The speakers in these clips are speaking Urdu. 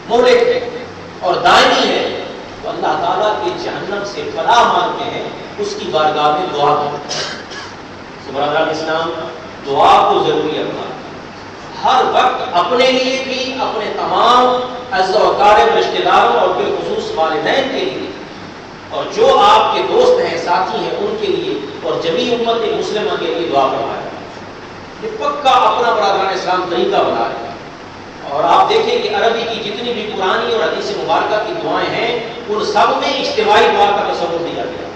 مہلک اور دائمی ہے، تو اللہ تعالیٰ کی جہنم سے پناہ مانگتے ہیں، اس کی بارگاہ میں دعا کرتے ہیں۔ برادران اسلام، دعا کو ضروری رکھنا ہر وقت، اپنے لیے بھی، اپنے تمام عزیز و اقارب رشتہ داروں اور بالخصوص والدین کے لیے، اور جو آپ کے دوست ہیں، ساتھی ہیں، ان کے لیے، اور جمیع امت مسلمہ کے لیے دعا فرمائیں۔ یہ پکا اپنا برادران اسلام طریقہ بنا ہے۔ اور آپ دیکھیں کہ عربی کی جتنی بھی قرآنی اور حدیث مبارکہ کی دعائیں ہیں، ان سب میں اجتماعی دعا کا تصور دیا گیا،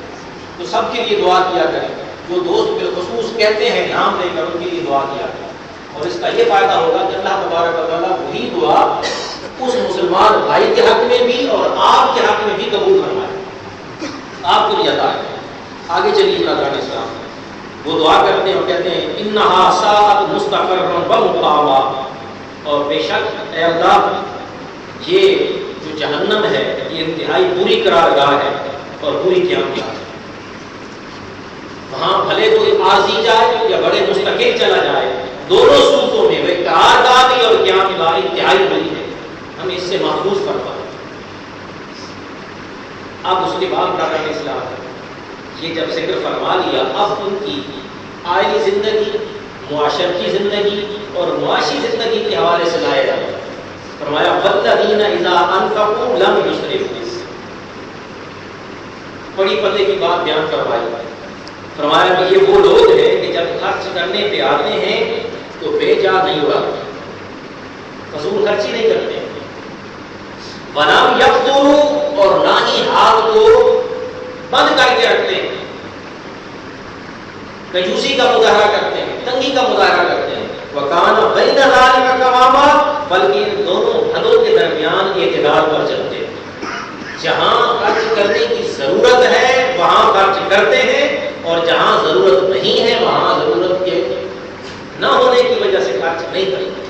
تو سب کے لیے دعا کیا کریں۔ جو دوست بالخصوص کہتے ہیں نام لے کر، ان کے لیے دعا کیا کریں، اور اس کا یہ فائدہ ہوگا کہ اللہ تبارک و تعالیٰ وہی دعا اس مسلمان بھائی کے حق میں بھی اور آپ کے حق میں بھی قبول فرمائے، آپ کو بھی عطا ہے۔ آگے چلیے برادران اسلام، وہ دعا کرتے ہیں اور کہتے ہیں انہا ساعت مستقرا و مقاما، اور بے شک اے اللہ، یہ جو جہنم ہے یہ انتہائی بری قرارگاہ ہے اور بری قیامت ہے۔ وہاں بھلے کوئی عارضی جائے یا بڑے مستقل چلا جائے، دونوں صورتوں میں وہ قرارگاہ بھی اور قیامت بھی انتہائی بری ہے، ہمیں اس سے محفوظ فرمائے۔ اب اس کے بعد برادران اسلام یہ جب ذکر فرما لیا، اب ان کی آئلی زندگی، معاشرتی زندگی اور معاشی زندگی کے حوالے سے لایا جاتا ہے۔ فرمایا والذین اذا انفقوا لم یسرفوا، بڑی پتے کی بات بیان کروائی۔ فرمایا کہ یہ وہ لوگ ہیں کہ جب خرچ کرنے پہ آتے ہیں تو بے جا نہیں اڑاتے، فضول خرچی نہیں کرتے، ولم یقتروا، اور نہ ہی ہاتھ کو بند کر کے رکھتے ہیں، کنجوسی کا مظاہرہ کرتے ہیں، تنگی کا مظاہرہ کرتے ہیں، وَكَانَ بَيْنَ ذَلِكَ قَوَامًا، بلکہ ان دونوں حدوں کے درمیان اعتدال پر چلتے ہیں۔ جہاں خرچ کرنے کی ضرورت ہے وہاں خرچ کرتے ہیں، اور جہاں ضرورت نہیں ہے وہاں ضرورت کے نہ ہونے کی وجہ سے خرچ نہیں کرتے۔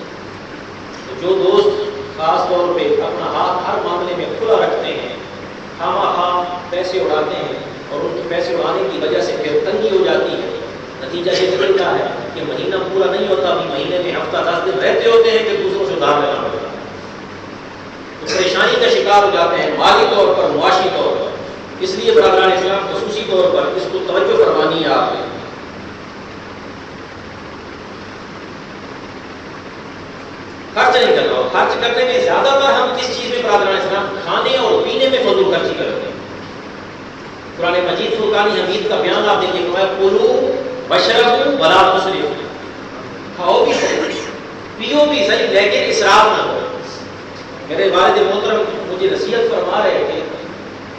تو جو دوست خاص طور پہ اپنا ہاتھ ہر معاملے میں کھلا رکھتے ہیں، خواہ پیسے اڑاتے ہیں، اور ان کے پیسے اڑانے کی وجہ سے پھر تنگی ہو جاتی ہے، نتیجہ یہ نکلتا ہے کہ مہینہ پورا نہیں ہوتا، ابھی مہینے میں ہفتہ 10 دن رہتے ہوتے ہیں کہ دوسروں سے ادھار لینا پڑتا ہے، تو پریشانی کا شکار ہو جاتے ہیں مالی طور پر، معاشی طور پر۔ اس لیے برادران اسلام خصوصی طور پر اس کو توجہ فرمانی ہے آپ نے۔ خرچ نہیں کر رہا، خرچ کرنے میں زیادہ تر ہم کس چیز میں برادران اسلام؟ کھانے اور پینے میں فضول خرچی کرتے ہیں۔ قرآن مجید فرقان حمید کا بیان آپ دیکھیے، کلوا واشربوا ولا تسرفوا، کھاؤ بھی صحیح، پیو بھی صحیح، لیکن اسراف نہ کرو۔ میرے والد محترم مجھے نصیحت فرما رہے تھے،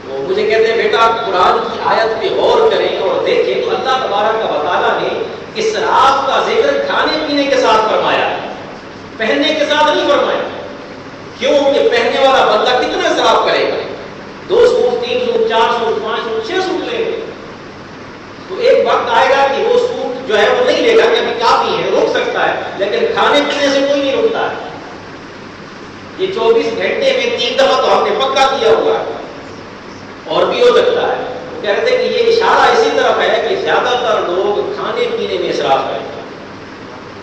وہ مجھے کہتے ہیں بیٹا قرآن کی آیت پہ غور کریں اور دیکھیں تو اللہ تبارک و تعالیٰ نے اسراف کا ذکر کھانے پینے کے ساتھ فرمایا ہے، پہننے کے ساتھ نہیں فرمایا۔ کیوں کہ پہننے والا بندہ کتنا اسراف کرے گا؟ 2 suit 3 suit 4 suit 5 suit 6 suit لے گا، تو ایک وقت آئے گا کہ وہ سوٹ جو ہے وہ نہیں لے گا کہ ابھی کافی ہے، روک سکتا ہے، لیکن کھانے پینے سے کوئی نہیں روکتا ہے۔ یہ 24 گھنٹے میں 3 دفعہ تو ہم نے پکا کیا ہوا ہے، اور بھی ہو سکتا ہے۔ وہ کہتے ہیں کہ یہ اشارہ اسی طرف ہے کہ زیادہ تر لوگ کھانے پینے میں اسراف کرتے ہیں۔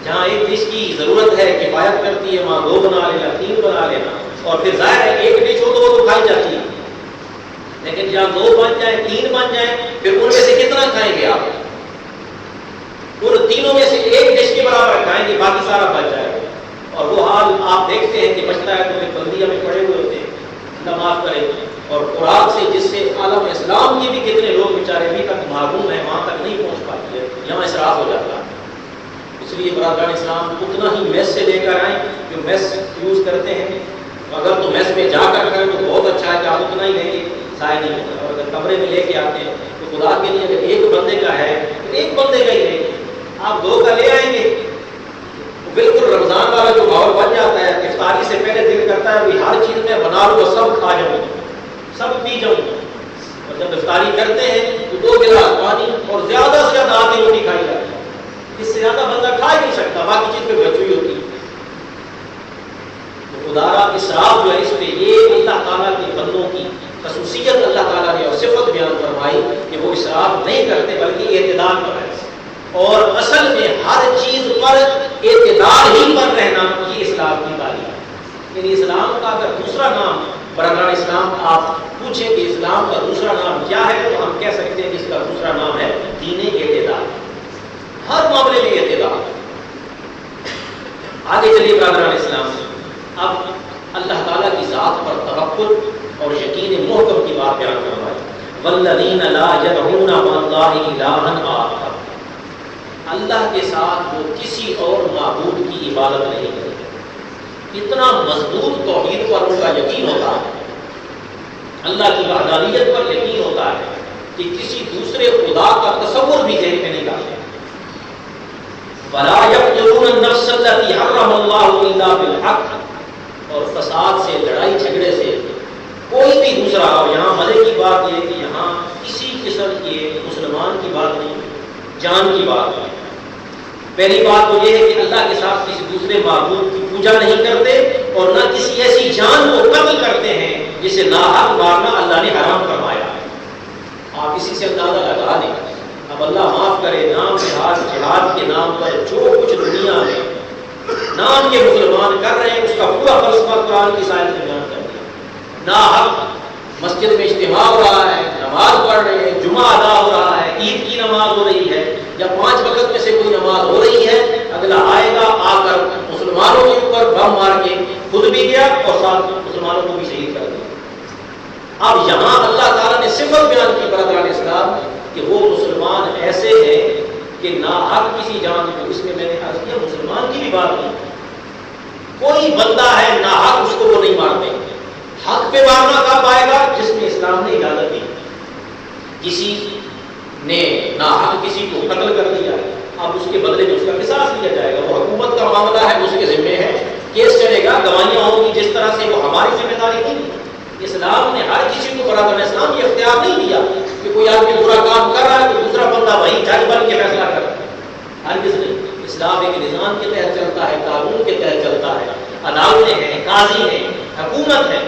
جہاں ایک ڈش کی ضرورت ہے، کفایت کرتی ہے، وہاں 2 بنا لینا، 3 بنا لینا، اور پھر ظاہر ہے ایک ڈش ہو تو وہ تو کھائی جاتی ہے، لیکن جہاں 2 بن جائیں 3 بن جائیں، پھر ان میں سے کتنا کھائیں گے آپ؟ ان تینوں میں سے ایک ڈش کے برابر کھائیں گے، باقی سارا بچ جائے گا۔ اور وہ حال آپ دیکھتے ہیں کہ بچتا ہے تو پھر بندیاں میں پڑے ہوئے ہوتے ہیں، اللہ معاف کرے۔ اور خوراک سے جس سے عالم اسلام کے بھی کتنے لوگ بیچارے ابھی تک محروم ہیں، وہاں تک نہیں پہنچ پاتی ہے، یہاں اسراف ہو جاتا ہے۔ اس لیے برادران اسلام اتنا ہی میس سے لے کر آئیں جو میس یوز کرتے ہیں، اگر تو میس میں جا کر کریں تو بہت اچھا ہے کہ آپ اتنا ہی لیں گے، ضائع نہیں ہوتا۔ اور اگر کمرے میں لے کے آتے ہیں تو خدا کے لیے اگر ایک بندے کا ہے تو ایک بندے کا ہی لیں گے، آپ 2 کا لے آئیں گے، بالکل رمضان والا جو ماحول بن جاتا ہے، افطاری سے پہلے دل کرتا ہے کہ ہر چیز میں بنا لوں، سب کھا جاؤں، سب پی جاؤں، اور جب افطاری کرتے ہیں تو 2 گلاس پانی اور زیادہ سے زیادہ آدھی روٹی کھائی جاتی ہے، اس سے زیادہ بندہ کھا ہی نہیں سکتا، باقی چیز پہ بچی ہوئی ہوتی ہے۔ تو خدارا اسراف جو ہے اس پہ یہ اللہ تعالیٰ کے بندوں کی خصوصیت اللہ تعالیٰ نے اور صفت بیان فرمائی کہ وہ اسراف نہیں کرتے بلکہ اعتدال پر رہتے، اور اصل میں ہر چیز پر اعتدال ہی پر رہنا یہ اسراف کی تعلیم ہے۔ یعنی اسلام کا اگر دوسرا نام برادران اسلام آپ پوچھیں کہ اسلام کا دوسرا نام کیا ہے تو ہم کہہ سکتے ہیں کہ اس کا دوسرا نام ہے دین اعتدال، ہر معاملے میں اعتدال۔ آگے چلیے برادران اسلام، اب اللہ تعالیٰ کی ذات پر توکل اور یقین محکم کی بات بیان فرمائی۔ والذین لا یدعون مع اللہ الہا آخر، اللہ کے ساتھ وہ کسی اور معبود کی عبادت نہیں کرتے۔ اتنا مضبوط توحید پر ان کا یقین ہوتا ہے، اللہ کی وحدانیت پر یقین ہوتا ہے کہ کسی دوسرے خدا کا تصور بھی ذہن میں نہیں لاتے۔ ولا یقتلون النفس التي حرم اللہ الا بالحق، اور فساد سے، لڑائی جھگڑے سے کوئی بھی دوسرا، اور یہاں مزے کی بات یہ ہے کہ یہاں کسی قسم کے مسلمان کی بات نہیں، جان کی بات ہے۔ پہلی بات تو یہ ہے کہ اللہ کے ساتھ کسی دوسرے معبود کی پوجا نہیں کرتے، اور نہ کسی ایسی جان کو قتل کرتے ہیں جسے ناحق مارنا اللہ نے حرام فرمایا ہے۔ آپ اسی سے اندازہ لگا دیں، اب اللہ معاف کرے، نام جہاد کے نام پر جو کچھ دنیا میں نام کے مسلمان کر رہے ہیں اس کا پورا فلسفہ قرآن کی آیت میں بیان کر دیا۔ ناحق مسجد میں اجتماع ہو رہا ہے، نماز پڑھ رہے ہیں، جمعہ ادا ہو رہا ہے، عید کی نماز ہو رہی ہے، یا 5 وقت میں سے کوئی نماز ہو رہی ہے، اگلا آئے گا آ کر مسلمانوں کے اوپر بم مار کے خود بھی گیا اور ساتھ مسلمانوں کو بھی شہید کر دیا۔ اب یہاں اللہ تعالیٰ نے صفت بیان کی برادران اسلام کہ وہ مسلمان ایسے ہیں کہ ناحق کسی جان کو، اس میں نے عرض کیا مسلمان کی بھی بات نہیں، کوئی بندہ ہے ناحق اس کو وہ نہیں مارتے۔ حق پہ مارنا کب آئے گا؟ جس میں اسلام نے اجازت دی۔ کسی نے ناحق کسی کو قتل کر دیا، اب اس کے بدلے میں اس کا قصاص لیا جائے گا، وہ حکومت کا معاملہ ہے، اس کے ذمے ہے، کیس چلے گا، گواہیاں ہوں گی، جس طرح سے وہ ہماری ذمہ داری نہیں۔ اسلام نے ہر کسی کو برابر اسلام یہ اختیار نہیں دیا کہ کوئی آدمی برا کام کر رہا ہے تو دوسرا بندہ وہی جج بن کے فیصلہ کر رہا ہے، ہرگز نہیں۔ اسلام ایک نظام کے تحت چلتا ہے، قانون کے تحت چلتا ہے، عدالتیں ہیں، قاضی ہیں، حکومت ہے۔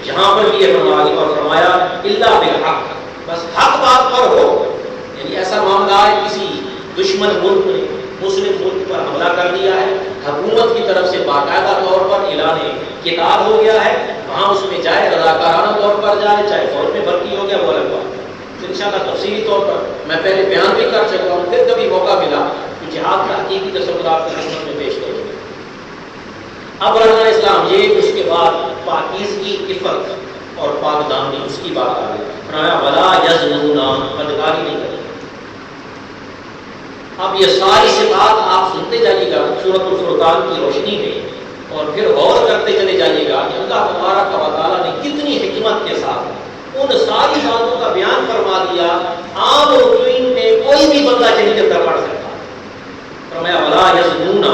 یہاں پر بھی یہ فرمایا الا بالحق، بس حق بات پر ہو، یعنی ایسا معاملہ ہے کسی دشمن ملک نے مسلم ملک پر حملہ کر دیا ہے، حکومت کی طرف سے باقاعدہ طور پر اعلان کتاب ہو گیا ہے، وہاں اس میں جائے، رضاکارانہ طور پر جائے، چاہے فوج میں بھرتی ہو گیا وہ الگ بات ہے۔ انشاءاللہ تفصیلی طور پر میں پہلے بیان بھی کر چکا ہوں، پھر کبھی موقع ملا تو جہاد کا حقیقی تصور آپ کی خدمت میں پیش کروں گا۔ اب برادران اسلام، یہ اس کے بعد پاکیزگی، عفت اور پاک دامنی، اس کی بات آ گئی۔ فرمایا ولا یزنون، بدکاری نہیں کریں۔ اب یہ ساری صفات آپ سنتے جائیے گا سورۃ الفرقان کی روشنی میں، اور پھر غور کرتے چلے جائیے گا کہ اللہ تبارک و تعالیٰ نے کتنی حکمت کے ساتھ ان ساری باتوں کا بیان فرما دیا۔ عام روٹین میں کوئی بھی بندہ شریعت کا پڑھ سکتا ہے۔ فرمایا ولا یزنون،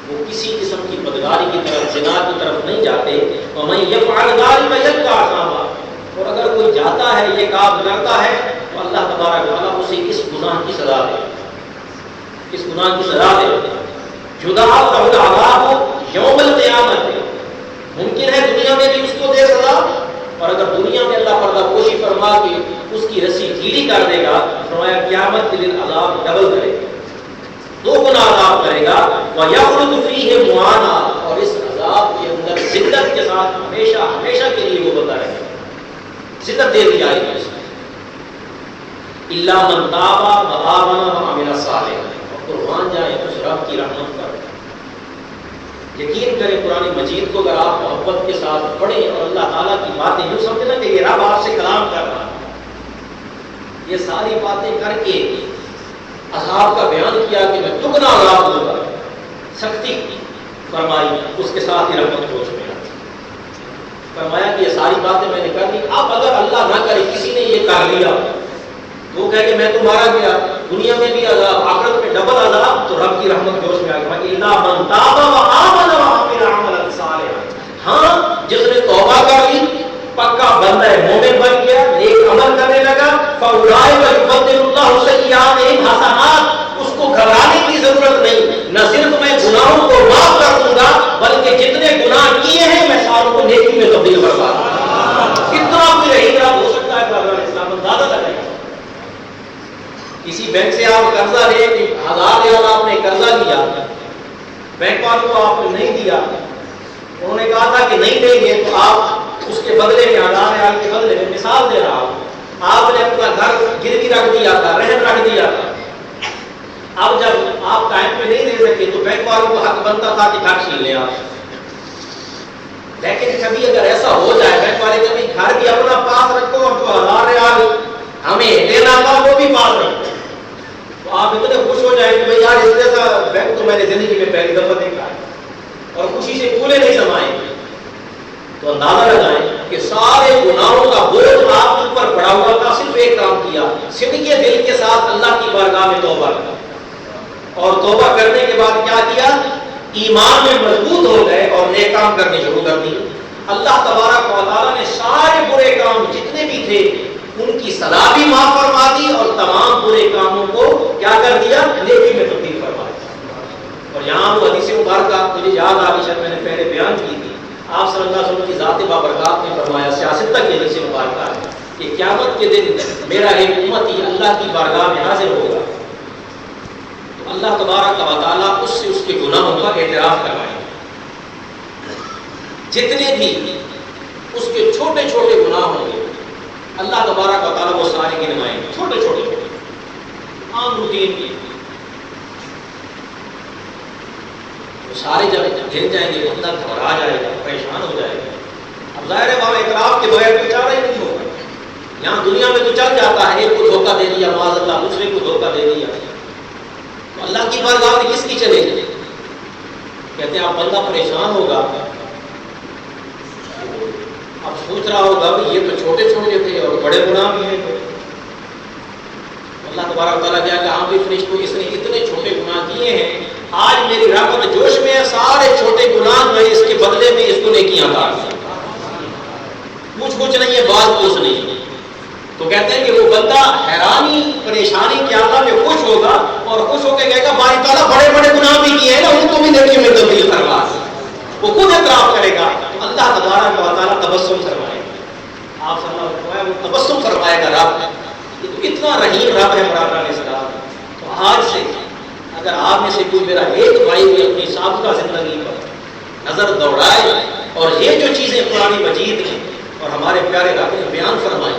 وہ کسی قسم کی بدکاری کی طرف، زنا کی طرف نہیں جاتے۔ ومن یفعل ذلک یلقى عذابا، اور اگر کوئی جاتا ہے یہ کام کرتا ہے تو اللہ تبارک و تعالیٰ اسے اس گناہ کی سزا دے، اس گناہ کی سزا دے۔ یضاعف له العذاب یوم القیامت، ممکن ہے دنیا میں بھی اس کو دے سزا، اور اگر دنیا میں اللہ پردہ پوشی فرما کے اس کی رسی ڈھیلی کر دے گا، فرمایا قیامت کے دن عذاب ڈبل کرے گا، 2 گنا عذاب کرے گا۔ وَيَخْلُدُ فِيهِ مُهَانًا، اور اس عذاب کے اندر ذلت کے ساتھ ہمیشہ ہمیشہ کے لیے وہ بندہ رہے گا، ذلت دے دی جائے گی۔ إِلَّا مَنْ تَابَ وَآمَنَ وَعَمِلَ صَالِحًا، قربان جائیں اس رب کی رحمت پر۔ یقین کریں قرآن مجید کو اگر آپ محبت کے ساتھ پڑھیں اور اللہ تعالیٰ کی باتیں یوں سمجھنا کہ یہ رب آپ سے کلام کر رہا ہے، یہ ساری باتیں کر کے عذاب کا بیان کیا کہ میں دگنا عذاب دوں گا، سختی فرمائی، اس کے ساتھ ہی رحمت جوش میں آتی۔ فرمایا کہ یہ ساری باتیں میں نے کر دی، اب اگر اللہ نہ کرے کسی نے یہ کر لیا، وہ کہے کہ میں تو مارا گیا، دنیا میں بھی عذاب، آخرت میں ڈبل عذاب، تو رب کی رحمت جوش میں آ گیا۔ اِلَّا مَن تَابَ وَآمَنَ وَعَمِلَ عَمَلًا صَالِحًا، ہاں جس نے توبہ کر لی، پکا بندہ مومن بن گیا، نیک عمل کرنے لگا، فَأُولَٰئِکَ يُبَدِّلُ اللَّهُ سَیِّئَاتِہِمْ حَسَنَات، اس کو گھبرانے کی ضرورت نہیں، نہ صرف میں گناہوں کو معاف کر دوں گا بلکہ جتنے گناہ کیے ہیں میں ساروں کو نیکی میں تبدیل کر دوں گا۔ کتنا کوئی رہی ہو سکتا ہے برادران اسلام، اندازہ لگائیں۔ کسی بینک سے آپ قرضہ لے کہ 1000 ریال آپ نے قرضہ لیا، بینک والوں کو آپ نے نہیں دیا، انہوں نے کہا تھا کہ نہیں دیں گے تو آپ اس کے بدلے میں 1000 ریال کے بدلے میں مثال دے رہا ہوں، آپ نے اپنا گھر گروی رکھ دیا تھا، رہن رکھ دیا تھا، اب جب آپ ٹائم پہ نہیں دے سکے تو بینک والوں کو حق بنتا تھا کہ گھر چھین لیں آپ۔ لیکن کبھی اگر ایسا ہو جائے بینک والے کبھی گھر بھی اپنا پاس رکھو اور جو 1000 ریال ہمیں دینا تھا وہ بھی پاس رکھو، تو آپ اتنے خوش ہو جائیں کہ بھائی یار اس جیسا بینک تو میں نے زندگی میں پہلی دفعہ دیکھا ہے، اور خوشی سے پھولے نہیں سمائیں گے۔ تو اندازہ لگائیں کہ سارے گناہوں کا بوجھ آپ اوپر پڑا ہوا تھا، صرف ایک کام کیا، صدقے دل کے ساتھ اللہ کی بارگاہ میں توبہ کی، اور توبہ کرنے کے بعد کیا کیا؟ ایمان میں مضبوط ہو گئے اور نیک کام کرنے شروع کر دیے۔ اللہ تبارک و تعالیٰ نے سارے برے کام جتنے بھی تھے ان کی سزا بھی معاف فرما دی اور تمام برے کاموں کو کیا کر دیا؟ نیکی میں تبدیل فرما دیا۔ اور یہاں وہ حدیث مبارکہ مجھے یاد آ رہی، شاید میں نے پہلے بیان کی تھی، آپ صلی اللہ علیہ وسلم کی ذات بابرکات نے فرمایا، سیاست تک یہ حدیث مبارکہ ہے کہ قیامت کے دن میرا ایک امتی اللہ کی بارگاہ میں حاضر ہوگا، تو اللہ تبارک و تعالیٰ اس سے اس کے گناہوں کا اعتراف کروائے، جتنے بھی اس کے چھوٹے چھوٹے گناہ ہوں گے اللہ تبارک و تعالیٰ وہ سارے گنوائیں گے، چھوٹے چھوٹے عام روٹین کے، وہ سارے جب گر جائیں گے بندہ گھبرا جائے گا، پریشان ہو جائے گا۔ اب ظاہر ہے وہاں اعتراف کے بغیر کوئی چارہ ہی نہیں ہوگا۔ یہاں دنیا میں تو چل جاتا ہے، ایک کو دھوکہ دے دیا معاذ اللہ، دوسرے کو دھوکہ دے دیا، تو اللہ کی بارگاہ میں کس کی چلے گی؟ کہتے ہیں آپ بندہ پریشان ہوگا، اب سوچ رہا ہوگا کہ یہ تو چھوٹے چھوٹے تھے اور بڑے گناہ بھی ہیں، اللہ تبارک تعالیٰ کیا کہ آپ بھی فرشتوں اس نے اتنے چھوٹے گناہ کیے ہیں، آج میری رحمت جوش میں ہے، سارے چھوٹے گناہ میں اس کے بدلے میں اس کو نیکیاں عطا کی، کچھ نہیں ہے، بات کچھ نہیں۔ تو کہتے ہیں کہ وہ بندہ حیرانی پریشانی کے عالم میں خوش ہوگا اور خوش ہو کے کہے گا باری تعالیٰ بڑے بڑے گناہ بھی کیے ہیں نا، ان کو بھی نیکی میں تبدیل کروا، وہ خود اعتراف کرے گا، اللہ تبارک و تعالیٰ تبسم فرمائے گا، آپ صلی اللہ علیہ وسلم وہ تبسم فرمائے گا رب، یہ تو اتنا رحیم رب ہے برابر علیہ السلام۔ تو آج سے اگر آپ میں سے کوئی میرا ایک بھائی بھی اپنی سابقہ زندگی پر نظر دوڑائے اور یہ جو چیزیں قرآن مجید ہیں اور ہمارے پیارے رب نے بیان فرمائے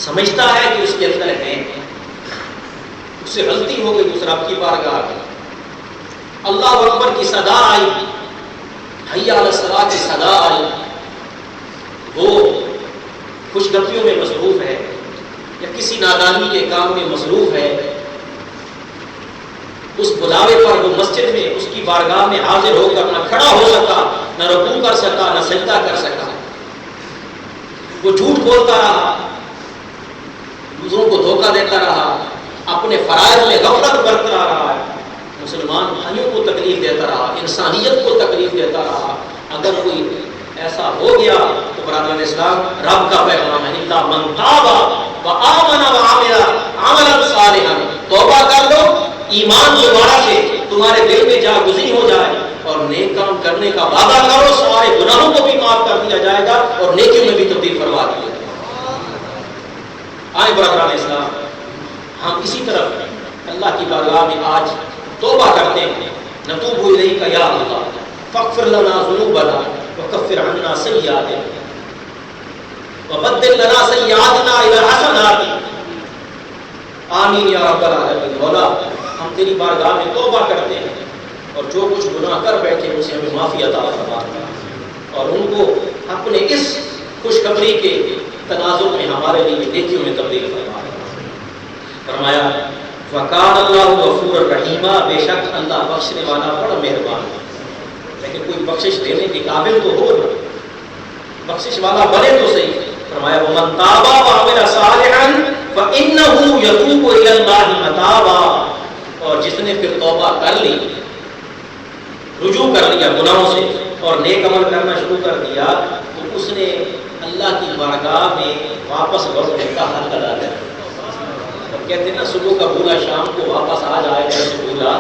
سمجھتا ہے کہ اس کے اندر ہے، اس سے غلطی ہو گئی، اس رب کی بارگاہ میں اللہ اکبر کی صدا آئی، حی علی الصلاۃ کی صدا آئی، وہ خوش گپیوں میں مصروف ہے یا کسی نادانی کے کام میں مصروف ہے، اس بلاوے پر وہ مسجد میں اس کی بارگاہ میں حاضر ہو کر نہ کھڑا ہو سکا، نہ رکوع کر سکا، نہ سجدہ کر سکا، وہ جھوٹ بولتا رہا، دوسروں کو دھوکہ دیتا رہا، اپنے فرائض میں غفلت برتتا رہا، مسلمان بھائیوں کو تکلیف دیتا رہا، انسانیت کو تکلیف دیتا رہا۔ اگر کوئی ایسا ہو گیا تو برادران اسلام رب کا پیغام ہے، الا من تاب وآمن وعمل عملا صالحا، توبہ کر لو، ایمان دوبارہ سے تمہارے دل میں جاگزین ہو جائے اور نیک کام کرنے کا وعدہ کرو، سارے گناہوں کو بھی معاف کر دیا جائے گا اور نیکیوں میں بھی تبدیل فرما دیا جائے گا۔ آئے برادران اسلام، ہم اسی طرف اللہ کی بارگاہ میں آج توبہ کرتے ہیں، نتوب الیک یا اللہ فاغفر لنا ذنوبنا وکفر عنا سیئاتنا وبدل لنا سیئاتنا الی حسنات، آمین یا رب العالمین۔ مولا ہم تیری بارگاہ میں توبہ کرتے ہیں اور جو کچھ گناہ کر بیٹھے اسے ہمیں معافی عطا فرما اور ان کو اپنے اس خوشخبری کے تناظر میں ہمارے لیے نیکیوں میں تبدیل فرمایا۔ وَقَانَ اللَّهُ غَفُورًا رَحِيمًا، بے شک اللہ بخشنے والا بڑا مہربان ہے، لیکن کوئی بخشش دینے کے قابل تو ہو نا، بخشش والا بنے تو صحیح۔ فرمایا وَمَن تَابَ وَعَمِلَ صَالِحًا فَإِنَّهُ يَتُوبُ إِلَى اللَّهِ مَتَابًا، اور جس نے پھر توبہ کر لی، رجوع کر لیا گناہوں سے اور نیک عمل کرنا شروع کر دیا، تو اس نے اللہ کی بارگاہ میں واپس لوٹنے کا حق ادا کر دیا۔ کہتے ہیں نا صبح کا بھولا شام کو واپس آ جائے گا، اسے بھولا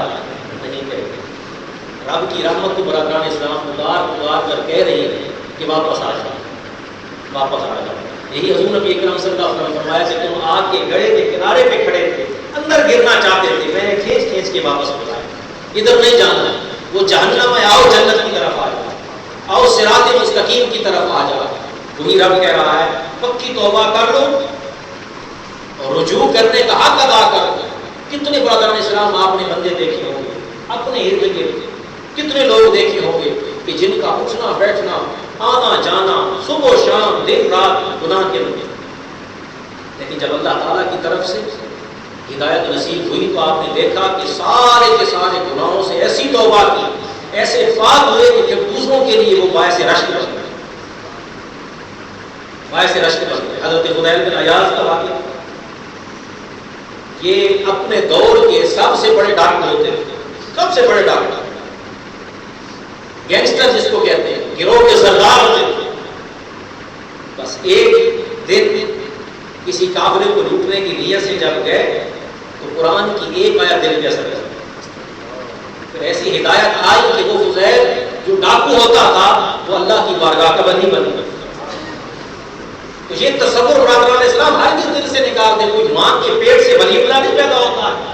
نہیں کرے گا۔ رب کی رحمت کو برادران اسلام پکار کر کہہ رہی ہے کہ واپس آ جائے، واپس آ جائے۔ یہی حضور نبی اکرم صلی اللہ علیہ وسلم نے فرمایا کہ تم آگ کے گڑھے کے کنارے پہ کھڑے تھے، اندر گرنا چاہتے تھے، میں نے کھینچ کے واپس بلایا، ادھر نہیں جانا، وہ جہنم میں آؤ، جنت کی طرف آ جاؤ۔ وہی رب کہہ رہا ہے پکی توبہ کر لو اور رجوع کرنے کا حق ادا کر دو. کتنے برادران اسلام آپ نے بندے دیکھے ہوں گے اپنے ارد گرد, کتنے لوگ دیکھے ہوں گے کہ جن کا اٹھنا بیٹھنا آنا جانا صبح و شام دن رات گناہ کے اندر, لیکن جب اللہ تعالیٰ کی طرف سے ہدایت نصیب ہوئی تو آپ نے دیکھا کہ سارے کے سارے گناہوں سے ایسی توبہ کی, ایسے پاک ہوئے کہ پھر دوسروں کے لیے وہ باعث رشک بن گئے, باعث رشک بن گئے. حضرت فضیل بن عیاض کا واقعہ, یہ اپنے دور کے سب سے بڑے ڈاکٹر ہوتے تھے, سب سے بڑے ڈاکٹر, گینگسٹر جس کو کہتے ہیں, گروہ کے سردار ہوتے تھے. بس ایک دن کسی کافرے کو لوٹنے کی نیت سے جب گئے تو قرآن کی ایک آیت دل پہ اثر کر, پھر ایسی ہدایت آئی کہ وہ فضیل جو ڈاکو ہوتا تھا وہ اللہ کی بارگاہ کا بندی بن گیا. تو یہ تصور برادران اسلام ہر کس دل سے نکالتے, کوئی ماں کے پیٹ سے ولی اللہ نہیں پیدا ہوتا ہے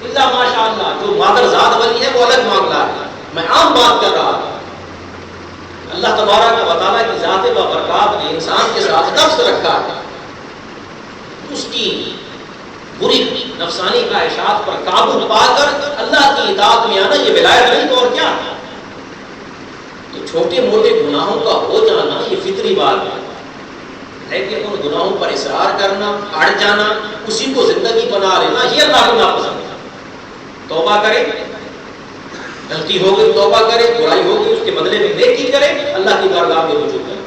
اللہ ماشاء اللہ, جو مادر ذات ولی ہے وہ الگ معاملہ ہے. میں عام بات کر رہا ہوں. اللہ تبارک و تعالیٰ کی ذات بابرکات نے انسان کے ساتھ نفس رکھا ہے, اس کی بری نفسانی خواہشات پر قابو پا کر اللہ کی اطاعت میں آنا یہ ولایت نہیں تو اور کیا. تو چھوٹے موٹے گناہوں کا ہو جانا یہ فطری بات ہے, لیکن ان گناہوں پر اصرار کرنا, اڑ جانا, اسی کو زندگی بنا لینا یہ اللہ کو ناپسند ہے. توبہ کرے, غلطی ہو گئی توبہ کرے, برائی ہو گئی اس کے بدلے میں نیکی کرے, اللہ کی بارگاہ میں رجوع کرے.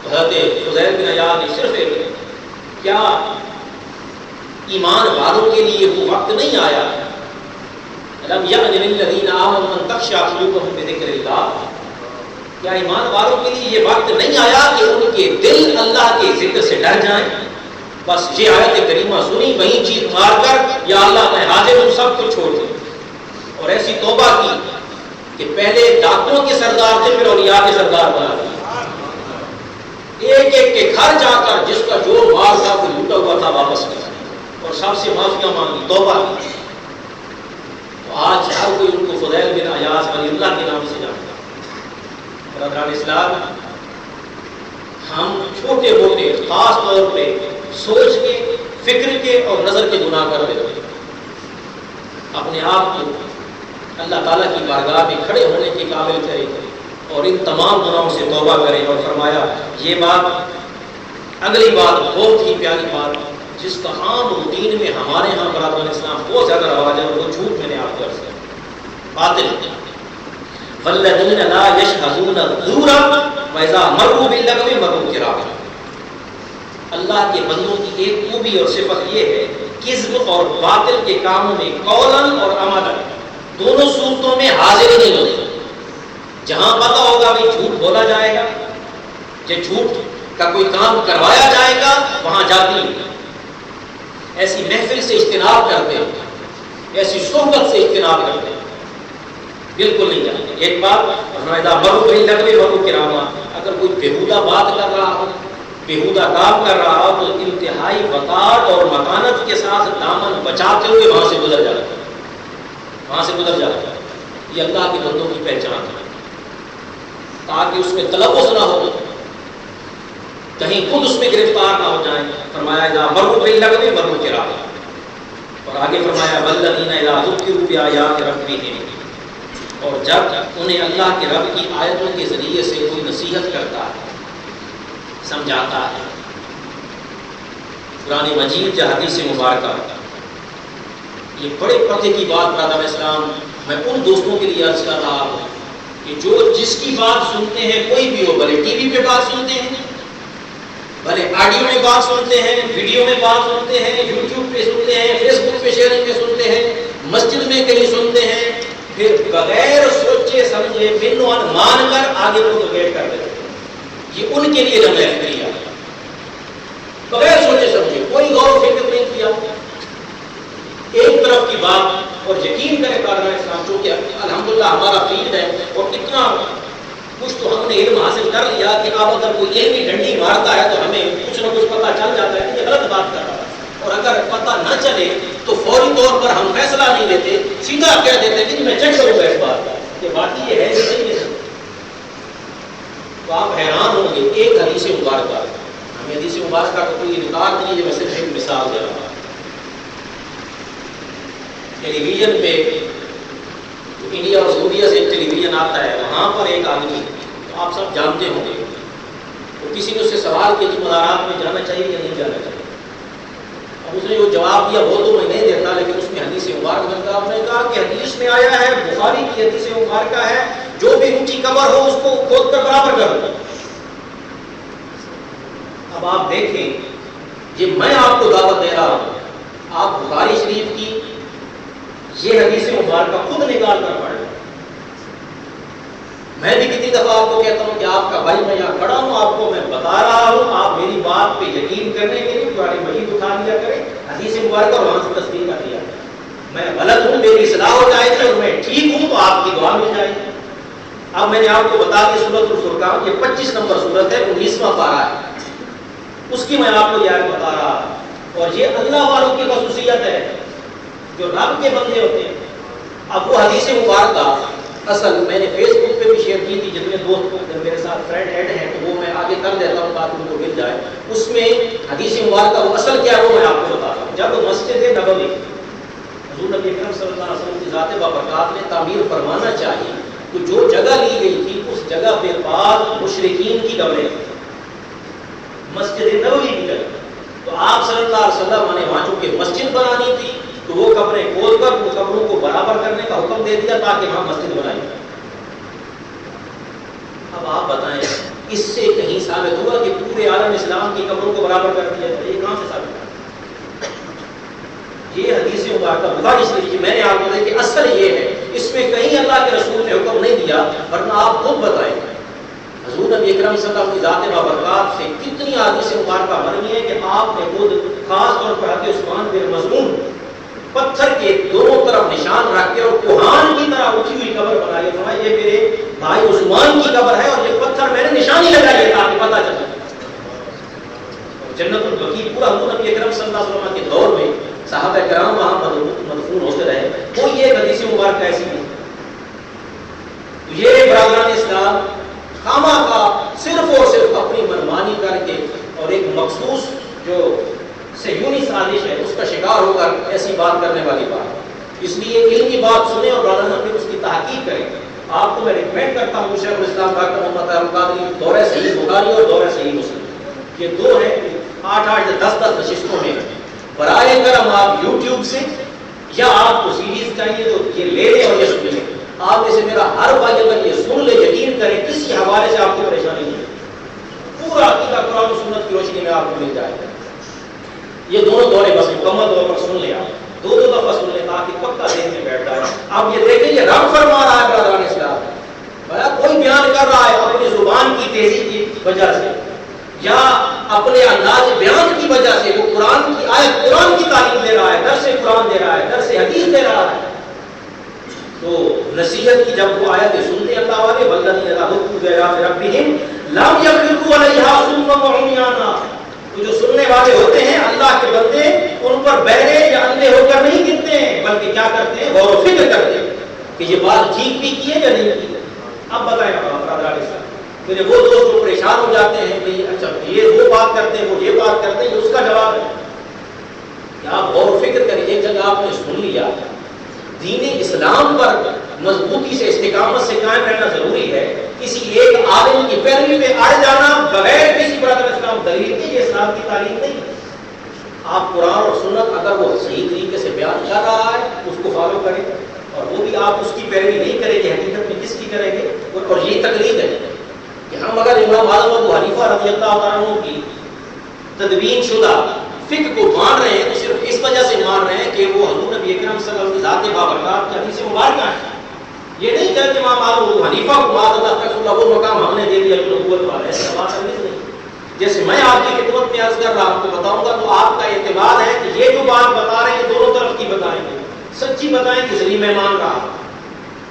حضرت فضیل بن عیاض نے صرف ایک کیا ایمان والوں کے لیے وہ وقت نہیں آیا, لم یأن للذین آمنوا ان تخشع قلوبهم بذکر اللہ, کیا ایمان والوں کے لیے یہ وقت نہیں آیا کہ ان کے دل اللہ کے ذکر سے ڈر جائیں. بس یہ آیت کریمہ سنی وہیں چیخ مار کر یا اللہ میں حاضر ہوں سب کچھ چھوڑ دیں, اور ایسی توبہ کی کہ پہلے ڈاکٹروں کے سردار تھے پھر اولیاء کے سردار بنا دیا. ایک ایک کے گھر جا کر جس کا جو مال تھا وہ لوٹا ہوا تھا واپس کر, اور سب سے معافیاں مانگی, توبہ کی. تو آج ہر کوئی ان کو فضیل بن عیاض ولی اللہ کے نام سے جانتا. برادران اسلام, ہم چھوٹے موٹے خاص طور پہ سوچ کے, فکر کے اور نظر کے گناہ کر رہے ہیں. اپنے آپ کو اللہ تعالیٰ کی بارگاہ میں کھڑے ہونے کے قابل کریں اور ان تمام گناہوں سے توبہ کریں. اور فرمایا یہ بات, اگلی بات بہت ہی پیاری بات جس کا عام روٹین میں ہمارے ہاں برادران اسلام بہت زیادہ رواج ہے, اور وہ جھوٹ میں نے آپ کو عرض کیا, باطل. والذین لا یشہدون الزور واذا مروا باللغو مروا کراما. اللہ کے بندوں کی ایک خوبی اور صفت یہ ہے کذب اور باطل کے کاموں میں قولاً اور عملاً دونوں صورتوں میں حاضر ہی نہیں ہوتے. جہاں پتہ ہوگا بھی جھوٹ بولا جائے گا, کہ جھوٹ کا کوئی کام کروایا جائے گا, وہاں جاتی ہیں. ایسی محفل سے اجتناب کرتے ہیں, ایسی صحبت سے اجتناب کرتے ہیں, بالکل نہیں جانتے. ایک بات مرو کراما, اگر کوئی بےہودہ بات کر رہا ہو, بےہودہ کام کر رہا ہو تو انتہائی وقار اور مکانت کے ساتھ دامن بچاتے ہوئے وہاں سے گزر جاتا ہے, وہاں سے گزر جاتا ہے. یہ اللہ کے بندوں کی پہچان ہے, تاکہ اس میں تلفظ نہ ہو, کہیں خود اس میں گرفتار نہ ہو جائیں. فرمایا اذا مروا باللغو مروا کراما, اور آگے فرمایا والذین اذا ذکروا بآیات ربہم, اور جب انہیں اللہ کے رب کی آیتوں کے ذریعے سے کوئی نصیحت کرتا ہے, سمجھاتا ہے. قرآن مجید یا حدیث مبارکہ, یہ بڑے پردے کی بات برادر اسلام میں ان دوستوں کے لیے عرض کر رہا ہوں کہ جو جس کی بات سنتے ہیں, کوئی بھی ہو, بھلے ٹی وی پہ بات سنتے ہیں, بھلے آڈیو میں بات سنتے ہیں, ویڈیو میں بات سنتے ہیں, یوٹیوب پہ سنتے ہیں, فیس بک پہ شیئرنگ پہ سنتے ہیں, مسجد میں کہیں سنتے ہیں, پھر بغیر سوچے سمجھے من و مان کر آگے پروپیگیٹ کر دیتے ہیں. یہ ان کے لیے جمع کیا, بغیر سوچے سمجھے, کوئی غور و فکر نہیں کیا, ایک طرف کی بات. اور یقین کرے برادران اسلام, چونکہ الحمدللہ ہمارا فیلڈ ہے اور اتنا کچھ تو ہم نے علم حاصل کر لیا کہ اب اگر کوئی علمی ڈنڈی مارتا ہے تو ہمیں کچھ نہ کچھ پتہ چل جاتا ہے کہ یہ غلط بات کر رہا ہے. اور اگر پتہ نہ چلے تو فوری طور پر ہم فیصلہ نہیں لیتے, سیدھا کہہ دیتے کہ میں چیک کروں گا اس بات کا کہ باقی یہ ہے کہ نہیں ہے. تو آپ حیران ہوں گے ایک حدیث مبارکہ، ہمیں حدیث مبارکہ کا کوئی ریکارڈ نہیں ہے، میں صرف ایک مثال دے رہا ہوں۔ ٹیلی ویژن پہ انڈیا اور سعودیہ سے ٹیلی ویژن آتا ہے، وہاں پر ایک آدمی آپ سب جانتے ہوں گے، تو کسی نے اس سے سوال کیا کہ مزارات میں جانا چاہیے یا نہیں جانا چاہیے؟ اب اس نے جو جواب دیا وہ تو میں نہیں دیتا، لیکن اس میں حدیث مبارکہ آپ نے کہا کہ حدیث میں آیا ہے، بخاری کی حدیث مبارکہ ہے، جو بھی اونچی قبر ہو اس کو کھود کر برابر کر دو۔ اب آپ دیکھیں، یہ میں آپ کو دعوت دے رہا ہوں، آپ بخاری شریف کی یہ حدیث مبارکہ خود نکال کر پڑھ لیں۔ میں بھی کتنی دفعہ آپ کو کہتا ہوں کہ آپ کا بھائی میں یہاں کھڑا ہوں، آپ کو میں بتا رہا ہوں، آپ میری بات پہ یقین کرنے کے لیے قرآن مجید اٹھا لیا کریں، حدیث مبارکہ اور وہاں سے تصدیق کر لیا کریں۔ میں غلط ہوں، میری اصلاح ہو جائے گی، اور میں ٹھیک ہوں تو آپ کی دعا مل جائے گی۔ اب میں نے آپ کو بتا دی سورۃ الفرقان، یہ 25 نمبر سورت ہے، 19واں پارہ ہے، اس کی میں آپ کو یہ آیت بتا رہا ہوں، اور یہ اللہ والوں کی خصوصیت ہے جو رب کے بندے ہوتے ہیں۔ اب وہ حدیث مبارکہ اصل میں نے فیس بک پہ بھی شیئر کی تھی، جتنے دوست میرے ساتھ فرینڈ ایڈ ہیں تو وہ میں آگے کر دیتا ہوں تاکہ ان کو مل جائے۔ اس میں حدیث مبارکہ وہ اصل کیا ہے وہ میں آپ کو بتاتا ہوں۔ جب مسجد نبوی حضور نبی اکرم صلی اللہ علیہ وسلم کی ذات بابرکات نے تعمیر فرمانا چاہیے تو جو جگہ لی گئی تھی اس جگہ پہ بعض مشرکین کی قبریں تھیں، مسجد نبوی کی جگہ، تو آپ صلی اللہ علیہ وسلم نے وہاں چونکہ مسجد بنانی تھی تو وہ قبریں کھود کر ان قبروں کو برابر کرنے کا حکم دے دیا تاکہ وہاں مسجد بنائی جائے۔ اب آپ بتائیں اس سے کہیں ثابت ہوا کہ پورے عالم اسلام کی قبروں کو برابر کر دیا جائے؟ یہ کہاں سے ثابت ہوا؟ یہ حدیث مبارکہ بخاری شریف کی میں نے آپ کو دیکھی، اصل یہ ہے، اس میں کہیں اللہ کے رسول نے حکم نہیں دیا، ورنہ آپ خود بتائیں حضور نبی اکرم صلی اللہ علیہ وسلم کی ذات بابرکات سے کتنی حدیث مبارکہ بنی ہے کہ آپ نے خود خاص طور پر حضرت عثمان بن مظعون پتھر کے دونوں طرف نشان رکھ کے اور کوہان کی طرح اٹھی ہوئی قبر بنائی ہے، فرمایا یہ میرے بھائی عثمان کی قبر ہے اور یہ پتھر میں نے نشانی لگائی ہے تاکہ پتہ چلے۔ جنت البقیع پورا حضور نبی اکرم صلی اللہ علیہ وسلم کے دور میں صحابہ کرام وہاں مدفون ہوتے رہے، وہ یہ حدیث مبارکہ ایسی ہے۔ یہ برادران اسلام خواہ کا صرف اور صرف اپنی منمانی کر کے اور ایک مخصوص جو صہیونی سازش ہے اس کا شکار ہو کر ایسی بات کرنے والی بات، اس لیے علم کی بات سنیں اور برادران اپنی اس کی تحقیق کریں۔ آپ کو میں ریکمینڈ کرتا ہوں شیخ الاسلام ڈاکٹر محمد طاہر القادری دورہ صحیح بخاری اور دورہ صحیح مسلم، یہ دو ہیں 8 یا 10 نشستوں میں، برائے کرم آپ یوٹیوب سے یا آپ کو سیریز چاہیے تو یہ لے لیں اور یہ سن لیں۔ آپ میں سے میرا ہر بھائی اگر یہ سن لے، یقین کریں کسی حوالے سے آپ کو پریشانی نہیں ہے، پورا عقیدہ قرآن و سنت کی روشنی میں آپ کو مل جائے گا۔ یہ دونوں دورے بس مکمل طور پر سن لیں، آپ 2 دفعہ سن لیں تاکہ پکا ذہن میں بیٹھ جائے۔ اب یہ دیکھیں یہ رب فرما رہا ہے برادران اسلام، کوئی بیان کر رہا ہے اپنی زبان کی تیزی کی وجہ سے یا اپنے انداز بیان کی وجہ سے، وہ قرآن کی آیت قرآن کی تعلیم دے رہا ہے، درس قرآن دے رہا ہے، درس حدیث دے رہا ہے، تو نصیحت کی جب وہ آیتیں سنتے اللہ والے والذین اذا ذکروا بآیات ربہم لم یخروا علیہا صما وعمیانا، تو جو سننے والے ہوتے ہیں اللہ کے بندے ان پر بہرے یا اندھے ہو کر نہیں گرتے ہیں، بلکہ کیا کرتے ہیں؟ غور و فکر کرتے ہیں کہ یہ بات ٹھیک بھی کی ہے یا نہیں کی ہے۔ اب بتائیں برادران اسلام، پھر وہ دوست جو پریشان ہو جاتے ہیں بھئی اچھا یہ وہ بات کرتے ہیں وہ یہ بات کرتے ہیں، اس کا جواب ہے کہ آپ غور و فکر کریں۔ ایک جگہ آپ نے سن لیا، دین اسلام پر مضبوطی سے استقامت سے قائم رہنا ضروری ہے، کسی ایک عالم کی پیروی میں اڑ جانا بغیر کسی برادر اسلام دلیل کے، یہ اسلام کی تعلیم نہیں۔ آپ قرآن اور سنت اگر وہ صحیح طریقے سے بیان کر رہا ہے اس کو فالو کریں، اور وہ بھی آپ اس کی پیروی نہیں کریں گے، حقیقت میں کس کی کریں گے؟ اور یہ تقلید ہے کہ ہم اگر امام اعظم ابو حنیفہ رضی اللہ تعالیٰ عنہ کی تدوین شدہ فقہ کو مان رہے ہیں تو صرف اس وجہ سے مان رہے ہیں کہ وہ حضور نبی اکرم صلی اللہ علیہ وسلم ذات بابرکات کی حدیث مبارکہ ہے۔ یہ نہیں کہتے امام اعظم ابو حنیفہ کو معاذ اللہ تک وہ مقام ہم نے دے دیا نبوت والا، ایسا بات نہیں۔ جیسے میں آپ کی خدمت میں عرض کر رہا ہوں، آپ کو بتاؤں گا تو آپ کا اعتماد ہے کہ یہ جو بات بتا رہے ہیں دونوں طرف کی بتائیں گے، سچی بتائیں کہ ذریعہ میں مان رہا ہوں۔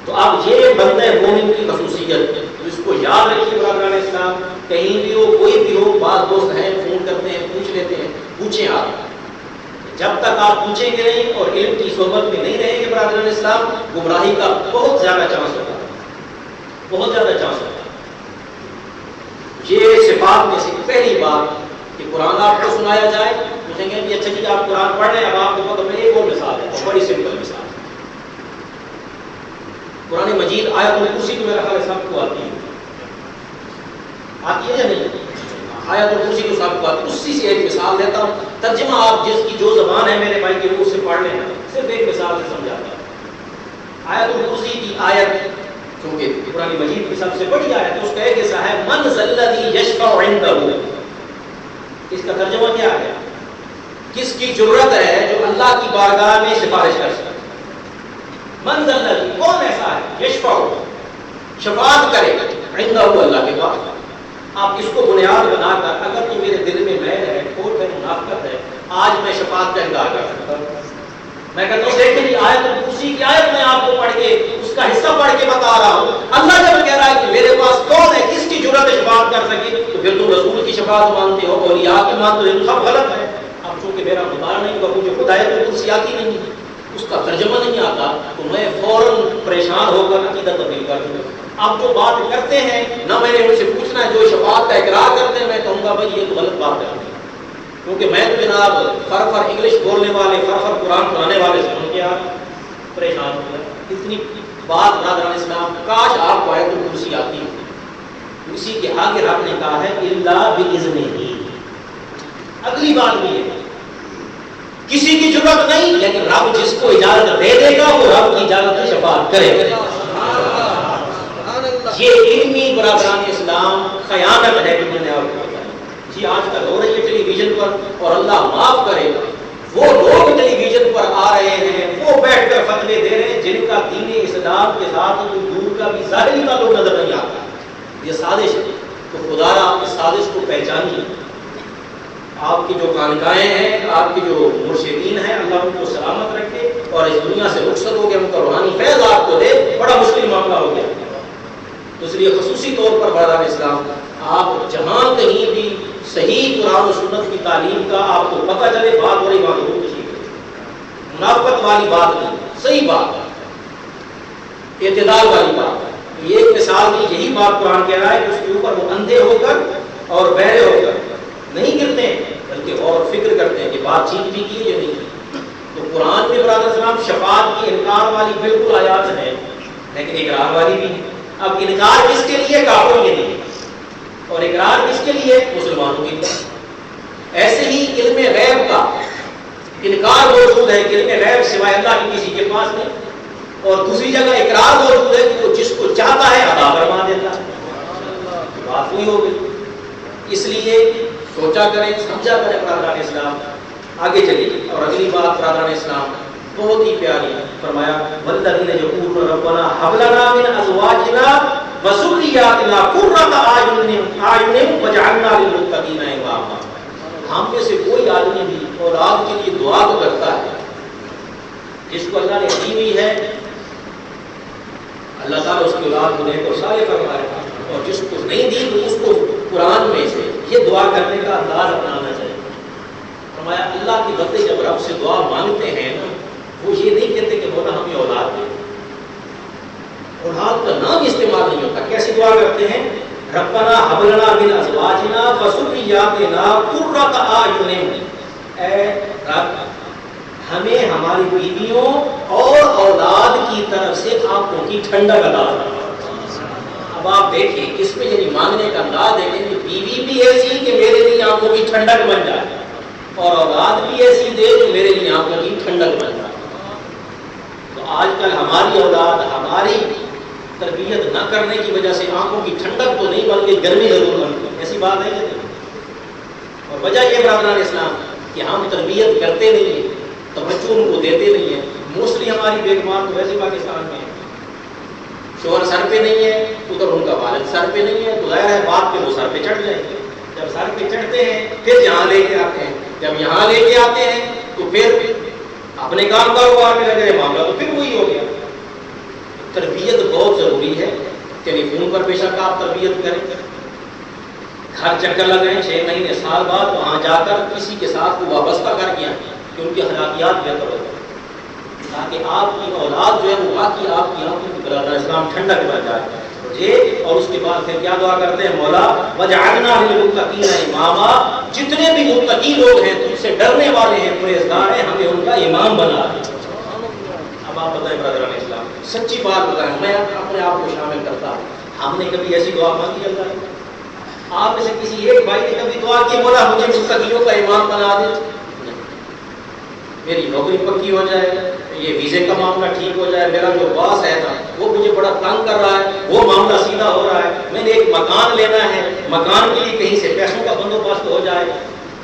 تو اب یہ بندہ مومن کی خصوصیت ہے، تو اس کو یاد رکھیے برادران اسلام، کہیں بھی ہو کوئی بھی ہو، بعض دوست ہیں فون کرتے ہیں پوچھ لیتے ہیں، پوچھیں آپ، جب تک آپ پوچھیں گے نہیں اور علم کی صحبت میں نہیں رہیں گے برادران اسلام، گمراہی کا بہت زیادہ چانس ہوتا ہے، بہت زیادہ چانس ہوتا ہے۔ بعد کہ قرآن آپ کو سنایا جائے، پوچھیں گے کہ اچھا جی آپ قرآن پڑھ رہے ہیں، اب آپ کے پاس ایک اور مثال ہے، بڑی سمپل مثال ہے۔ قرآن مجید آیت الکرسی تو میرا خیال ہے سب کو آتی ہے یا نہیں؟ آیت الکرسی کو سب کو آتی ہے۔ اسی سے ایک مثال دیتا ہوں، ترجمہ آپ جس کی جو زبان ہے میرے بھائی کے منہ سے پڑھ لیں، صرف ایک مثال سے سمجھاتا ہوں۔ آیت الکرسی کی آیت کیونکہ قرآن مجید کی سب سے بڑی آیت ہے، اس کا ایک حصہ ہے من ذا الذی یشفع عنده۔ اس کا ترجمہ کیا ہے؟ کس کی جرت ہے جو اللہ کی بارگاہ میں سفارش کر سکے؟ من ذا الذی، کون ایسا ہے یشفع، شفاعت کرے عنده، اللہ کے پاس۔ آپ اس کو بنیاد بنا کر اگر تو میرے دل میں میل ہے، کھوٹ ہے، منافقت ہے، آج میں شفاعت کا انکار کر سکتا ہوں۔ میں کہتا ہوں دیکھیں جی آیت الکرسی کی آیت میں آپ کو پڑھ کے اس کا حصہ پڑھ کے بتا رہا ہوں، اللہ جب کہہ رہا ہے کہ میرے پاس کون ہے، کس کی جرأت ہے شفاعت کر سکے، تو پھر تم رسول کی شفاعت مانتے ہو، اولیاء کی مانتے ہو، سب غلط ہے۔ اب چونکہ میرا مطالعہ نہیں ہوا، مجھے خود آیت الکرسی آتی نہیں، اس کا ترجمہ نہیں آتا، تو میں فوراً پریشان ہو کر عقیدت تبدیل کر دوں۔ اب جو بات کرتے ہیں نہ میں نے ان سے پوچھنا ہے، جو شفاعت کا اقرار کرتے ہیں میں کہوں گا بھائی یہ تو غلط بات ہے، کیونکہ میں تو جناب فر انگلش بولنے والے، فر قرآن پڑھانے والے سے ان کے آپ پریشان ہو گیا۔ اتنی بات برادران اسلام، کاش آپ کو آیت الکرسی آتی ہے۔ اسی کے آگے رب نے کہا ہے الا باذنہ۔ اگلی بات بھی ہے کسی کی ضرورت نہیں، لیکن رب جس کو اجازت دے دے گا وہ رب کی اجازت سے شفاعت کرے گا۔ یہ علمی برادران اسلام خیانت ہے کہ میں نے آپ کو بتایا۔ جی آج کل ہو رہی ہے ٹیلی ویژن پر، اور اللہ معاف کرے وہ لوگ ٹیلی ویژن پر آ رہے ہیں، وہ بیٹھ کر فتوے دے رہے ہیں جن کا دین اسلام کے ساتھ کوئی دور کا بھی ظاہری تعلق نظر نہیں آتا۔ یہ سازش ہے، تو خدا را آپ اس سازش کو پہچانیے۔ آپ کی جو خانقاہیں ہیں، آپ کی جو مرشدین ہیں، اللہ ان کو سلامت رکھے اور اس دنیا سے رخصت ہو کے ان کا روحانی فیض آپ کو دے۔ بڑا مشکل معاملہ ہو گیا، تو اس لیے خصوصی طور پر برادران اسلام آپ جہاں کہیں بھی صحیح قرآن و سنت کی تعلیم کا آپ کو پتہ چلے، بات ہو رہی بات ہو کسی منافقت والی بات نہیں، صحیح بات ہے، اعتدال والی بات ہے۔ یہ ایک مثال کی یہی بات قرآن کہہ رہا ہے کہ اس کے اوپر وہ اندھے ہو کر اور بہرے ہو کر نہیں گرتے ہیں، بلکہ اور فکر کرتے ہیں کہ بات چیت بھی کی یا نہیں کی۔ تو قرآن میں برادر اسلام شفاعت کی انکار والی بالکل آیات ہے، لیکن اقرار والی بھی ہے۔ اب انکار کس کے لیے؟ کافروں کے لیے، اور اقرار کس کے لیے؟ مسلمانوں کے لیے۔ ایسے ہی علم غیب کا انکار موجود ہے کہ علم غیب سوائے اللہ کی کسی کے پاس نہیں، اور دوسری جگہ اقرار موجود ہے کہ وہ جس کو چاہتا ہے عطا فرما دیتا ہے۔ بات ہوئی ہوگی، اس لیے سوچا کریں، سمجھا کریں برادران اسلام۔ آگے چلیے، اور اگلی بات برادران اسلام بہت ہی پیاری ہے، فرمایا والذین یقولون ربنا ھب لنا من ازواجنا وذریاتنا قرۃ اعین واجعلنا للمتقین اماما۔ ہم میں سے کوئی آدمی بھی اولاد کے لیے دعا تو کرتا ہے، جس کو اللہ نے دی ہوئی ہے اللہ تعالیٰ اس کی اولاد کو نیک اور صالح فرمائے، اور جس کو نہیں دی تو اس کو قرآن میں سے یہ دعا کرنے کا انداز اپنانا چاہیے۔ فرمایا اللہ کی بندے جب رب سے دعا مانگتے ہیں نا، وہ یہ نہیں کہتے کہ مولا ہمیں اولاد دے، اولاد کا نام استعمال نہیں ہوتا۔ کیسی دعا کرتے ہیں؟ ربنا ھب لنا من ازواجنا وذریاتنا قرۃ اعین، اے رب ہمیں ہماری بیویوں اور اولاد کی طرف سے آنکھوں کی ٹھنڈک عطا فرما۔ اب آپ دیکھیں اس میں یعنی مانگنے کا انداز دیکھیں کہ بیوی بھی ایسی کہ میرے لیے آنکھوں کی ٹھنڈک بن جائے، اور اولاد بھی ایسی دے جو میرے لیے آنکھوں کی ٹھنڈک بن جائے۔ تو آج کل ہماری اولاد ہماری تربیت نہ کرنے کی وجہ سے آنکھوں کی ٹھنڈک تو نہیں بلکہ گرمی ضرور بنتی ہے، ایسی بات ہے کہ نہیں؟ اور وجہ یہ برادران اسلام کہ ہم تربیت کرتے نہیں ہیں، توجہ ان کو دیتے نہیں ہیں۔ موسٹلی ہماری بیگمات تو ویسے پاکستان میں ہے، شوہر سر پہ نہیں ہے، ادھر ان کا والد سر پہ نہیں ہے، تو ظاہر ہے بات پہ وہ سر پہ چڑھ جائیں گے۔ جب سر پہ چڑھتے ہیں پھر یہاں لے کے آتے ہیں، جب یہاں لے کے آتے ہیں تو پھر اپنے کام کاروبار میں لگے معاملہ تو پھر وہی ہو گیا۔ تربیت بہت ضروری ہے، ٹیلی فون پر بے شک آپ تربیت کریں، گھر چکر لگائیں 6 مہینے سال بعد وہاں جا کر کسی کے ساتھ کو وابستہ کر کے آئیں کہ ان کی اخلاقیات بہتر ہو جائیں، تاکہ آپ کی اولاد جو ہے وہ واقعی آپ کی آنکھوں کی برادر اسلام ٹھنڈک بن جائے۔ یہ اور اس کے بعد پھر کیا دعا کرتے ہیں؟ مولا وجعلنا للمتقین اماما، جتنے بھی متقی لوگ ہیں، تم سے ڈرنے والے ہیں، پرہیزگار ہیں، ہمیں ان کا امام بنا دے۔ اب آپ بتائیں برادران اسلام، سچی بات بتائیں، میں اپنے آپ کو شامل کرتا ہوں، ہم نے کبھی ایسی دعا مانگی اللہ نے؟ آپ میں سے کسی ایک بھائی نے کبھی دعا کی مولا مجھے متقیوں کا امام بنا دے؟ میری نوکری پکی ہو جائے، یہ ویزے کا معاملہ ٹھیک ہو جائے، میرا جو باس ہے نا وہ مجھے بڑا تنگ کر رہا ہے، وہ معاملہ سیدھا ہو رہا ہے، میں نے ایک مکان لینا ہے، مکان کے لیے کہیں سے پیسوں کا بندوبست ہو جائے،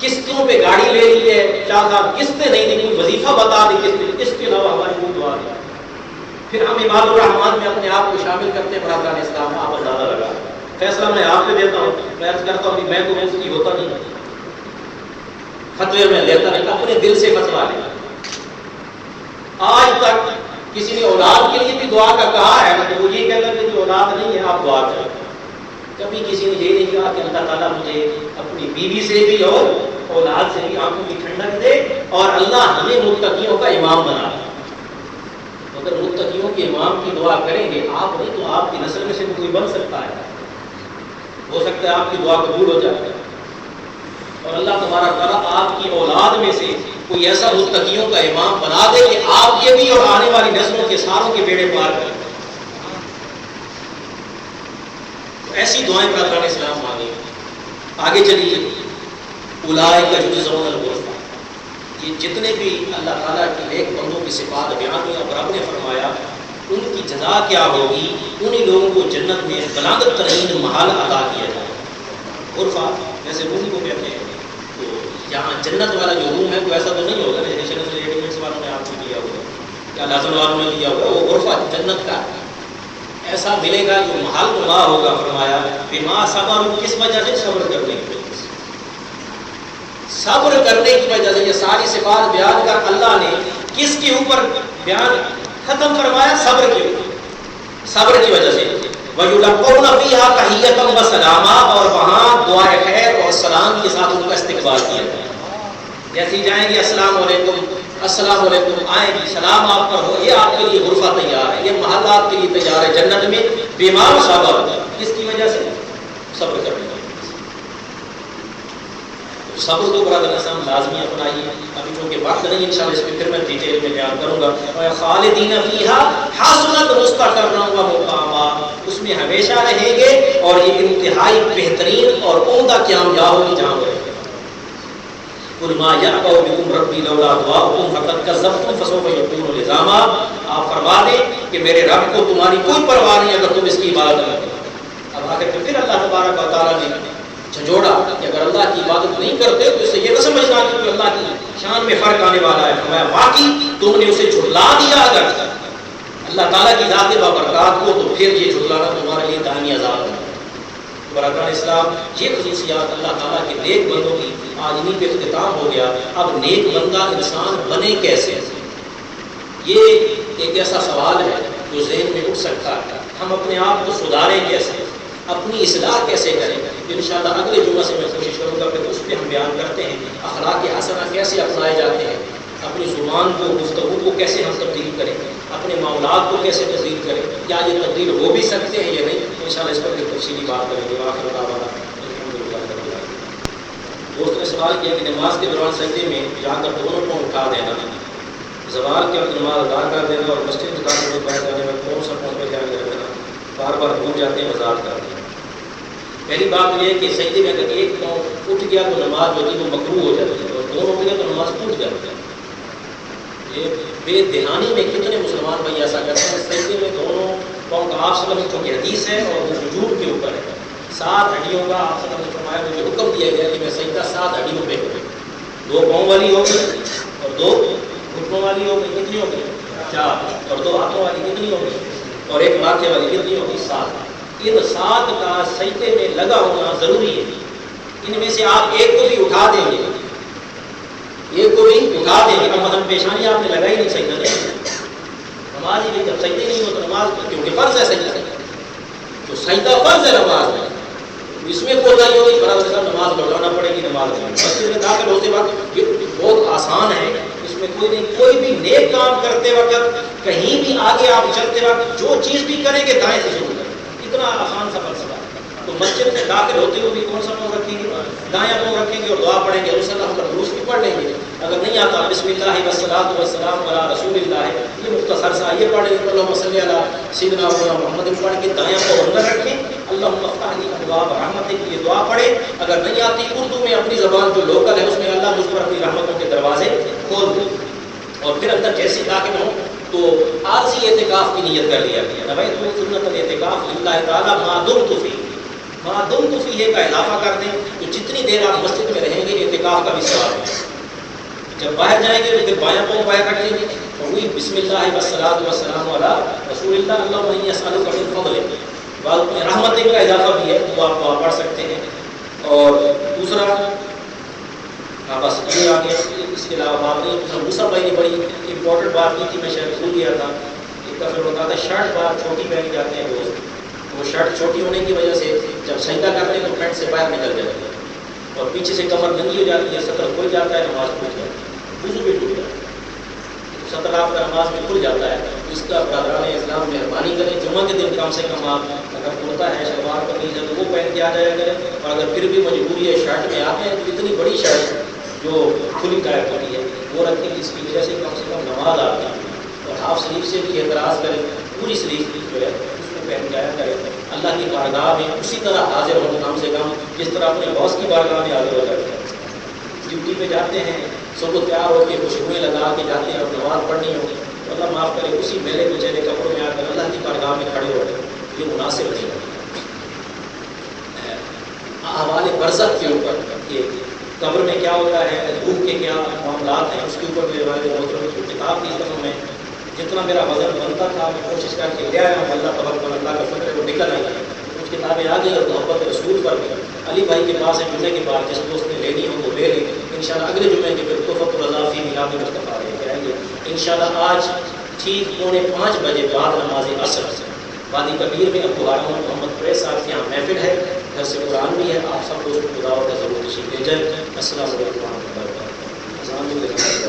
قسطوں پہ گاڑی لے لی ہے، 4 سال قسطیں نہیں دی، کوئی وظیفہ بتا دی اس کے علاوہ ہماری کوئی دعا نہیں۔ پھر ہم عباد الرحمان میں اپنے آپ کو شامل کرتے ہیں، برادران اسلام آپ اندازہ لگا، فیصلہ میں آپ پہ دیتا ہوں، میں عرض کرتا ہوں کہ میں تو مفتی ہوتا نہیں، فتوے میں لیتا نہیں، اپنے دل سے فتوا لے۔ آج تک کسی نے اولاد کے لیے بھی دعا کا کہا ہے، تو وہ یہ کہتا ہے کہ اولاد نہیں ہے آپ دعا کریں۔ کبھی کسی نے یہ نہیں کہا کہ اللہ تعالیٰ مجھے اپنی بیوی سے بھی اور اولاد سے بھی آنکھوں کی ٹھنڈک دے اور اللہ ہمیں متقیوں کا امام بنا دے۔ اگر متقیوں کے امام کی دعا کریں گے آپ نہیں تو آپ کی نسل میں سے کوئی بن سکتا ہے، ہو سکتا ہے آپ کی دعا قبول ہو جائے اور اللہ تبارک تعالیٰ آپ کی اولاد میں سے کوئی ایسا متقیوں کا امام بنا دے کہ آپ کے بھی اور آنے والی نسلوں کے ساروں کے بیڑے پار کریں۔ ایسی دعائیں برادران اسلام مانگیں۔ آگے چلیے، اولئک یجزون الغرفہ، یہ جتنے بھی اللہ تعالیٰ کے نیک بندوں کی صفات بیان ہوئی اور رب نے فرمایا ان کی جزا کیا ہوگی، انہی لوگوں کو جنت میں بلند ترین محل عطا کیا جائے۔ غرفہ جیسے روم کو کہتے ہیں، تو یہاں جنت والا جو روم ہے وہ ایسا تو نہیں ہوگا نیشنل ایڈیمنٹس والوں نے آپ کو دیا ہوگا یا لازم والوں نے دیا ہوگا، وہ غرفہ جنت کا ہے، ایسا ملے گا جو محل نما ہوگا۔ فرمایا بما صبر، کس وجہ سے؟ صبر کرنے کی وجہ سے، صبر کرنے کی وجہ سے۔ یہ ساری صفات بیان کر اللہ نے کس کے اوپر بیان ختم فرمایا؟ صبر کے اوپر، صبر کی وجہ سے۔ وَيُلَقَّوْنَ فِيهَا تَحِيَّةً وَسَلَامًا، اور وہاں دعائے خیر اور سلام کے ساتھ ان کا استقبال کیا جائے۔ جیسے جائیں گے السلام علیکم، السلام علیکم، آئیں گے سلام آپ پر ہو، یہ آپ کے لیے غرفہ تیار ہے، یہ محل آپ کے لیے تیار ہے جنت میں، بیمار صبر، کس کی وجہ سے؟ صبر کرنے کی وجہ سے۔ صبر کو برادر اسلام لازمی اپنائیے۔ ابھی چونکہ وقت نہیں انشاءاللہ اس پہ پھر میں ڈیٹیل میں بیان کروں گا۔ خالدین فیہا حسنت مستقرا و مقاما، اس میں ہمیشہ رہیں گے اور یہ انتہائی بہترین اور عمدہ قیام گاہ ہوگی جہاں وہ رہیں گے۔ قل ما یعبأ بکم ربی لولا دعاؤکم فقد کذبتم فسوف یکون لزاما، آپ فرما دیں کہ میرے رب کو تمہاری کوئی پرواہ نہیں اگر تم اس کی عبادت نہ کرو۔ اب آخر پھر اللہ تبارک و تعالیٰ نے جھنجھوڑا کہ اگر اللہ کی عبادت نہیں کرتے تو اسے یہ نہ سمجھنا کہ کوئی اللہ کی شان میں فرق آنے والا ہے۔ فرمایا واقعی تم نے اسے جھٹلا دیا اگر اللہ تعالیٰ کی ذات بابرکات کو، تو پھر یہ جھٹلانا تمہارے لیے دائمی عذاب ہے۔ برادران اسلام، یہ خصوصیات اللہ تعالیٰ کے نیک بندوں کی آج انہیں پہ اختتام ہو گیا۔ اب نیک بندہ انسان بنے کیسے؟ یہ ایک ایسا سوال ہے جو ذہن میں اٹھ سکتا ہے۔ ہم اپنے آپ کو سدھاریں کیسے، اپنی اصلاح کیسے کریں؟ انشاءاللہ اگلے جمعہ سے میں کوشش کروں گا کہ اس پہ ہم بیان کرتے ہیں اخلاق حسنہ کیسے اپنائے جاتے ہیں، اپنی زبان کو، گفتگو کو کیسے ہم تبدیل کریں، اپنے معاملات کو کیسے تبدیل کریں، کیا یہ تبدیل ہو بھی سکتے ہیں یا نہیں؟ انشاءاللہ اس پر بھی تفصیلی بات کریں گے۔ آخر دعوانا الحمدللہ رب العالمین۔ دوست نے سوال کیا کہ نماز کے دوران سجدے میں جا کر دونوں کو اٹھا دینا، زوال کے وقت نماز ادا کر دینا اور مسجد میں داخل میں بیٹھ جانے میں کون سا پہنچ میں دھیان رکھنا، بار بار بھول جاتے ہیں وضاحت کر دیں۔ پہلی بات یہ ہے کہ سجدے میں اگر ایک پاؤں اٹھ گیا تو نماز جو ہے وہ مکروہ ہو جاتی ہے، اور دونوں اٹھ گیا تو نماز ٹوٹ جاتی ہے۔ یہ بے دہانی میں کتنے مسلمان بھائی ایسا کرتے ہیں، سجدے میں دونوں پاؤں کا آپ صلی اللہ علیہ وسلم کی حدیث ہے اور وہ سجود کے اوپر ہے، 7 ہڈیوں کا آپ صلی اللہ علیہ وسلم نے فرمایا، مجھے حکم دیا گیا کہ میں سجدہ 7 ہڈیوں پہ کروں، 2 پاؤں والی ہو گئی اور 2 گھٹنوں والی ہو گئی، کتنی ہو گئی؟ 4، اور 2 ہاتھوں والی کتنی ہو گئی؟ اور 1 ماتھے والی کتنی ہو گئی؟ 7۔ ان 7 کا سجدے میں لگا ہونا ضروری ہے۔ ان میں سے آپ ایک کو بھی اٹھا دیں گے، ایک کو بھی اٹھا دیں گے، اب مثلا پیشانی آپ نے لگائی نہیں، سجدہ نہیں، نماز ہی نہیں، جب سجدے نہیں ہو تو نماز، کیونکہ فرض ہے سجدہ، تو سجدہ فرض ہے نماز میں، اس میں کوتاہی ہوگی برابر صاحب نماز لوٹانا پڑے گی، نماز نہیں۔ مسجد میں داخل ہوتے وقت یہ بہت آسان ہے، اس میں کوئی نہیں، کوئی بھی نیک کام کرتے وقت کہیں بھی آگے آپ چلتے وقت جو چیز بھی کریں گے دائیں سے شروع کریں، کتنا آسان سا فلسفہ. تو مسجد میں داخل ہوتے ہوئے بھی کون سا پاؤں رکھیں گے؟ دایاں پاؤں رکھیں گے اور دعا پڑھیں گے. رسول اللہ کا دروس بھی پڑھ لیں گے. اگر نہیں آتا بسم اللہ والصلاۃ والسلام علی رسول اللہ, یہ مختصر سا یہ پڑھ لیں. اللہم صلی علی سیدنا محمد پڑھ کے دایاں پاؤں اندر رکھیں. اللہم افتح لی ابواب رحمتک کی یہ دعا پڑھیں. اگر نہیں آتی اردو میں اپنی زبان جو لوکل ہے اس میں اللہ مجھ پر اپنی رحمتوں کے دروازے کھول دیں. اور پھر اندر جیسے داخل ہوں تو عارضی اعتکاف کی نیت کر لیا گیا. نویت سنت الاعتکاف للہ تعالی ما دمت فی, ما دمت فی کا اضافہ کر دیں تو جتنی دیر آپ مسجد میں رہیں گے اعتکاف کا بھی ثواب ہے. جب باہر جائیں گے تو پھر بایاں پاؤں باہر رکھ لیں گے اور وہی بسم اللہ والصلاۃ والسلام علی رسول اللہ اللہم انی اسألک من فضلک, بعد میں رحمت کا اضافہ بھی ہے وہ آپ پڑھ سکتے ہیں. اور دوسرا بس یہ آ گیا. اس کے علاوہ بات نہیں. دوسرا موسیٰ بھائی نے بڑی امپورٹنٹ بات کی تھی, میں شاید بھول گیا تھا. ایک دفعہ ہوتا تھا شرٹ بار چھوٹی پہن جاتے ہیں دوست, وہ شرٹ چھوٹی ہونے کی وجہ سے جب سجدہ کرتے ہیں تو پینٹ سے باہر نکل جاتی ہے اور پیچھے سے کمر ننگی ہو جاتی ہے, سطر کھل جاتا ہے, نماز کھل جاتی ہے, وضو بھی ٹوٹ جاتا ہے. سطر آپ کا نماز میں کھل جاتا ہے. اس کا برادران اسلام مہربانی کریں جمعہ کے دن کم سے کم آپ اگر کرتا ہے شلوار قمیض ہے تو وہ پہن کے آ جایا کریں. اور اگر پھر بھی مجبوری ہے شرٹ میں آتے ہیں تو اتنی بڑی شرٹ جو کھلی ٹائپ ہوتی ہے وہ رکھیں, جس کی وجہ سے کم نماز آتی ہے. اور ہاف سلیو سے بھی اعتراض کریں, پوری سلیو جو ہے اس کو پہن جایا کریں. اللہ کی بارگاہ میں اسی طرح حاضر ہوں کم سے کم جس طرح اپنے باس کی بارگاہ میں حاضر ہو جاتے ہیں. ڈیوٹی پہ جاتے ہیں سب کو تیار ہو کے خوشبوئیں لگا کے جاتے ہیں اور نماز پڑھنی ہو تو اللہ معاف کرے اسی میلے بچیلے کپڑوں میں آ کر اللہ کی بارگاہ میں کھڑے ہو گئے, یہ مناسب نہیں ہے. احوال برزخ کے اوپر کہ قبر میں کیا ہوتا ہے, روح کے کیا معاملات ہیں, اس کے اوپر میرے والد محترم کی کتاب کی طرف میں جتنا میرا وزن بنتا تھا میں کوشش کر کے لے آیا ہوں. اللہ تبارک و تعالیٰ کا فکر ہے وہ نکل آئی ہے. کچھ کتابیں آ گئی اور محبت رسول پر بھی. علی بھائی کے پاس ہے, جمعے کے بعد جس دوست نے لینی ہو وہ لے لیں. انشاءاللہ اگلے جمعے کے پھر تحفۃ الرضا فی میلاد مصطفیٰ لے کے آئیں گے انشاءاللہ. آج ٹھیک 4:45 بجے بعد نماز عصر وادی کبیر میں ابو ہارون محمد قریش صاحب کے یہاں محفل ہے, گھر سے قرآن بھی ہے. آپ سب کو خدا کا ضرور تشریف لے جائیں. السلام علیکم و رحمۃ اللہ وبرکاتہ.